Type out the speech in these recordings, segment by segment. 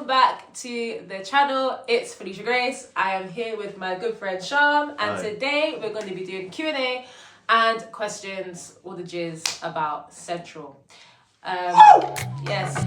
welcome back to the channel. It's Felisha Grace. I am here with my good friend SHYAM, and today we're going to be doing Q&A and questions, all the jizz about Central. Yes.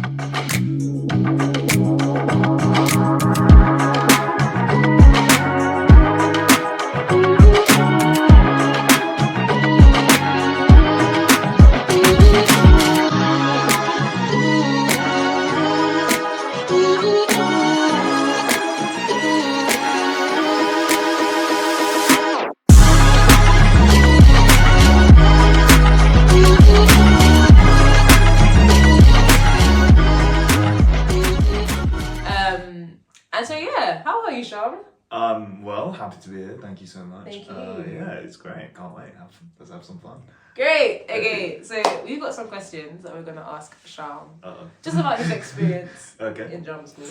Well, happy to be here. Thank you so much. Thank you. Yeah, it's great. Can't wait. Let's have some fun. Great. Okay, so we've got some questions that we're going to ask SHYAM. Just about his experience in drama school.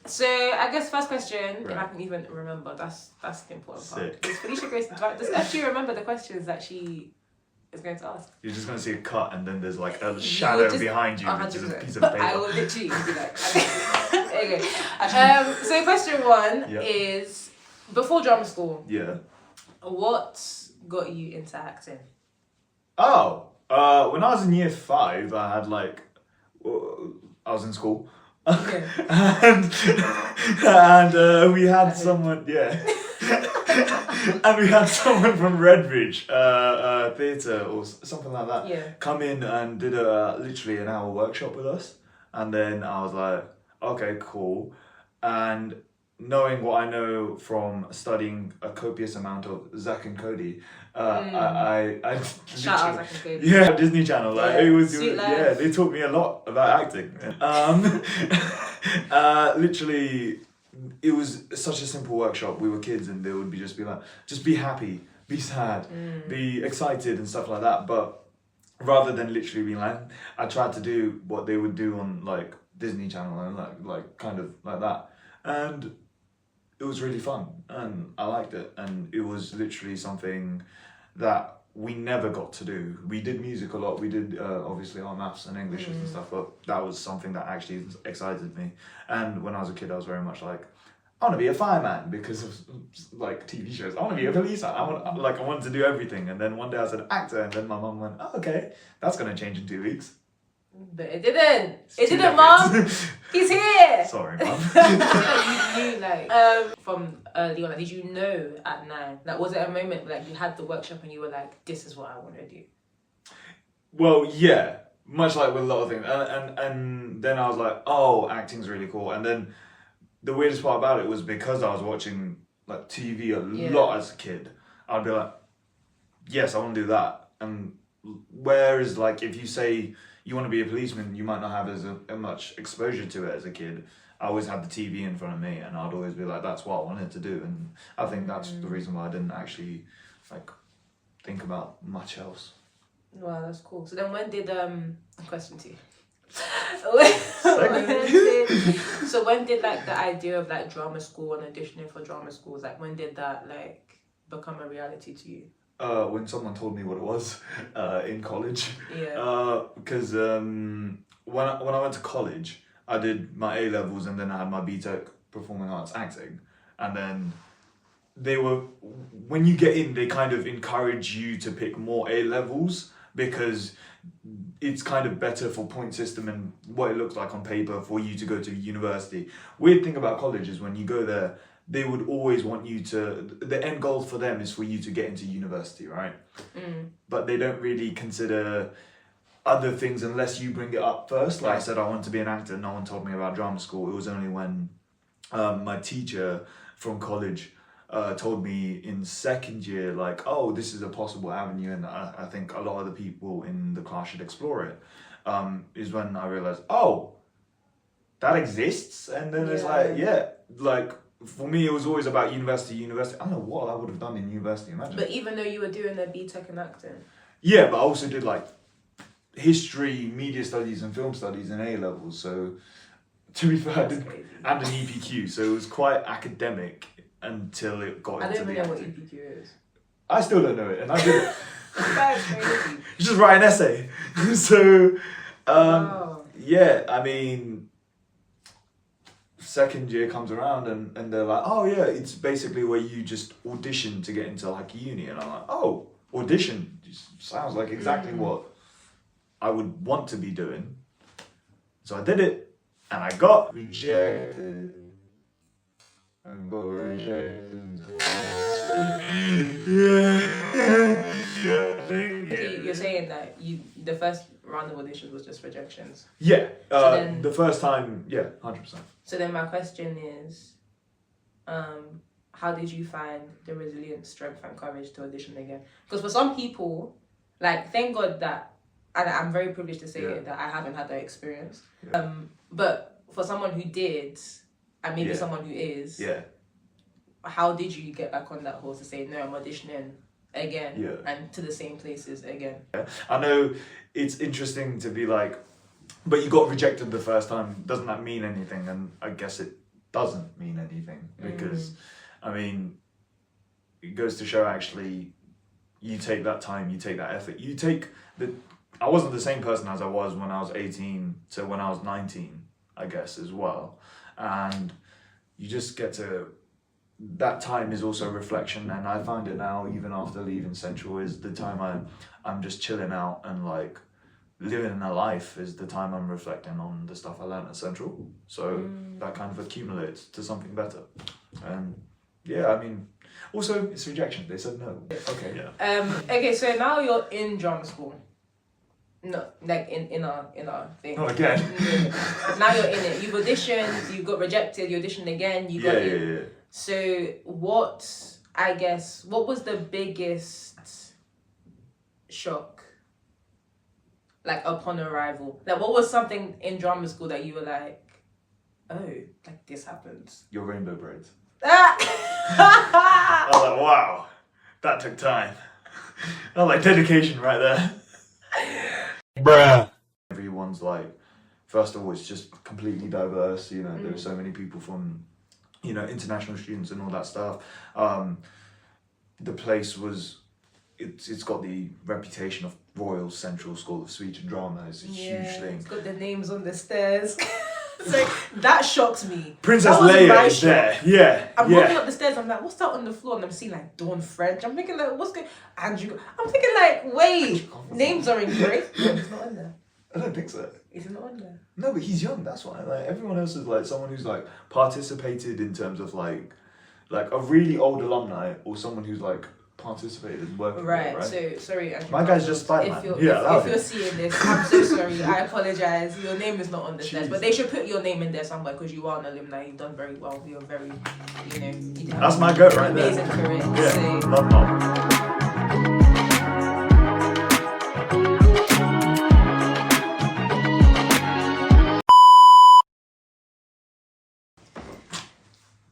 So I guess first question, if I can even remember, that's the important part. Does Felisha Grace actually remember the questions that she is going to ask? You're just going to see a cut and then there's like a shadow behind you, which is a piece of paper. I will literally be like, okay. So question one is, before drama school, what got you into acting? When I was in year 5, I had I was in school. and we had someone, and we had someone from Redbridge Theatre or something like that come in and did literally an hour workshop with us. And then I was like, okay, cool. And knowing what I know from studying a copious amount of Zack and Cody, I shout out Zack and Cody. Yeah, Disney Channel. It was they taught me a lot about acting. Literally, it was such a simple workshop. We were kids, and they would be like, just be happy, be sad, be excited, and stuff like that. But rather than literally being like, I tried to do what they would do on Disney Channel and like kind of like that, and it was really fun and I liked it, and it was literally something that we never got to do. We did music a lot, we did obviously our maths and English and stuff, but that was something that actually excited me. And when I was a kid, I was very much like, I want to be a fireman because of TV shows. I want to be a police. I wanted to do everything. And then one day I said actor, and then my mum went, oh, okay, that's going to change in 2 weeks. But it didn't. It didn't, Mum. He's here. Sorry, Mum. You from early on, did you know at 9? Was it a moment you had the workshop and you were like, this is what I want to do? Well, yeah, much like with a lot of things. And then I was like, oh, acting's really cool. And then the weirdest part about it was because I was watching TV a lot as a kid, I'd be like, yes, I want to do that. And whereas if you say you want to be a policeman, you might not have as much exposure to it as a kid. I always had the TV in front of me, and I'd always be like, that's what I wanted to do. And I think that's the reason why I didn't actually think about much else. Wow, that's cool. So then when did question 2. When did the idea of drama school and auditioning for drama schools, when did that become a reality to you? When someone told me what it was in college. Because when I went to college, I did my A-levels and then I had my BTEC Performing Arts Acting. And then when you get in, they kind of encourage you to pick more A-levels because it's kind of better for point system and what it looks like on paper for you to go to university. Weird thing about college is when you go there, they would always want you to, the end goal for them is for you to get into university, right? But they don't really consider other things unless you bring it up first. I said, I want to be an actor. No one told me about drama school. It was only when my teacher from college told me in second year, oh, this is a possible avenue and I think a lot of the people in the class should explore it, is when I realized, oh, that exists. And then it's for me, it was always about university. I don't know what I would have done in university, imagine. But even though you were doing the BTEC and acting? Yeah, but I also did history, media studies and film studies in A-levels. So to be fair, I did, and an EPQ. So it was quite academic until it got into the acting. I don't even know what EPQ is. I still don't know it, and I did it. That's crazy. You just write an essay. So, yeah, I mean, second year comes around and they're like, oh yeah, it's basically where you just audition to get into like uni. And I'm like, oh, audition sounds like exactly what I would want to be doing. So I did it and I got rejected. You're saying that the first round of auditions was just rejections? Yeah, the first time, yeah, 100%. So then my question is, how did you find the resilience, strength and courage to audition again? Because for some people, like, thank God that, and I'm very privileged to say it, that I haven't had that experience. Yeah. But for someone who did, and maybe someone who is, how did you get back on that horse to say, no, I'm auditioning again and to the same places again? Yeah. I know it's interesting to be like, but you got rejected the first time, doesn't that mean anything? And I guess it doesn't mean anything because, I mean, it goes to show actually, you take that time, you take that effort, you take the... I wasn't the same person as I was when I was 18 to when I was 19, I guess, as well. And you just get to... That time is also reflection, and I find it now, even after leaving Central, is the time I'm just chilling out and like living a life is the time I'm reflecting on the stuff I learned at Central. So that kind of accumulates to something better. And yeah, I mean, also it's rejection. They said no. Okay. Yeah. Okay, so now you're in drama school. No, like in our thing. Oh, again. Now you're in it. You've auditioned. You got rejected. You auditioned again. You got in. Yeah. So what was the biggest shock, like, upon arrival? Like, what was something in drama school that you were like, oh, like, this happens? Your rainbow braids. I was like, wow, that took time. I was like, dedication right there. Bruh. Everyone's like, first of all, it's just completely diverse, you know, there are so many people from, you know, international students and all that stuff. The place was, it's got the reputation of Royal Central School of Speech and Drama. It's a huge thing. It's got the names on the stairs. So that shocked me. Princess Leia is there. Yeah. I'm walking up the stairs. I'm like, what's that on the floor? And I'm seeing like Dawn French. I'm thinking like, what's going? Andrew. I'm thinking like, wait, names are engraved. No, it's not on there. I don't think so. Is it not on there? No, but he's young. That's why. Like everyone else is like someone who's like participated in terms of like a really old alumni or someone who's like participated in working. Right. So sorry, Andrew. My guy's just Spider-Man. If you're seeing this, I'm so sorry. I apologize. Your name is not on the stairs, but they should put your name in there somewhere because you are an alumni. You've done very well. You're very, you know. That's my goat right there. Amazing career. Yeah. So. Love.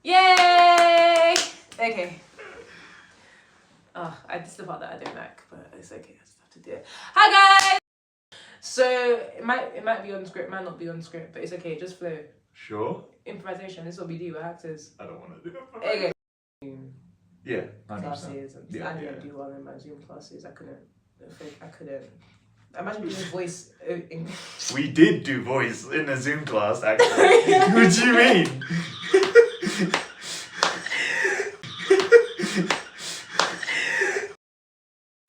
Yay! Okay. This is the part that I don't like, but it's okay. I just have to do it. Hi guys. So it might be on script, might not be on script, but it's okay. Just flow. Sure. Improvisation. This is what we do. We're actors. I don't want to do it. Okay. Yeah. 100%. Classes. I didn't do well in my Zoom classes. I couldn't. Imagine doing voice. We did do voice in a Zoom class, actually. What do you mean?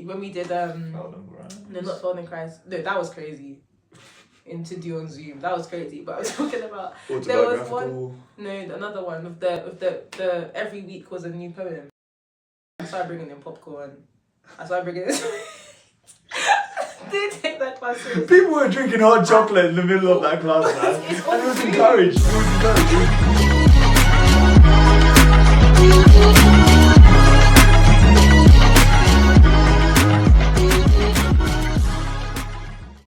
When we did no, not Golden Christ. No, that was crazy. To do on Zoom, that was crazy. But I was talking about there was one. No, another one of the every week was a new poem. I started bringing in popcorn. I started bringing this. Did take that class seriously. People were drinking hot chocolate in the middle of that class, man. And it was encouraged.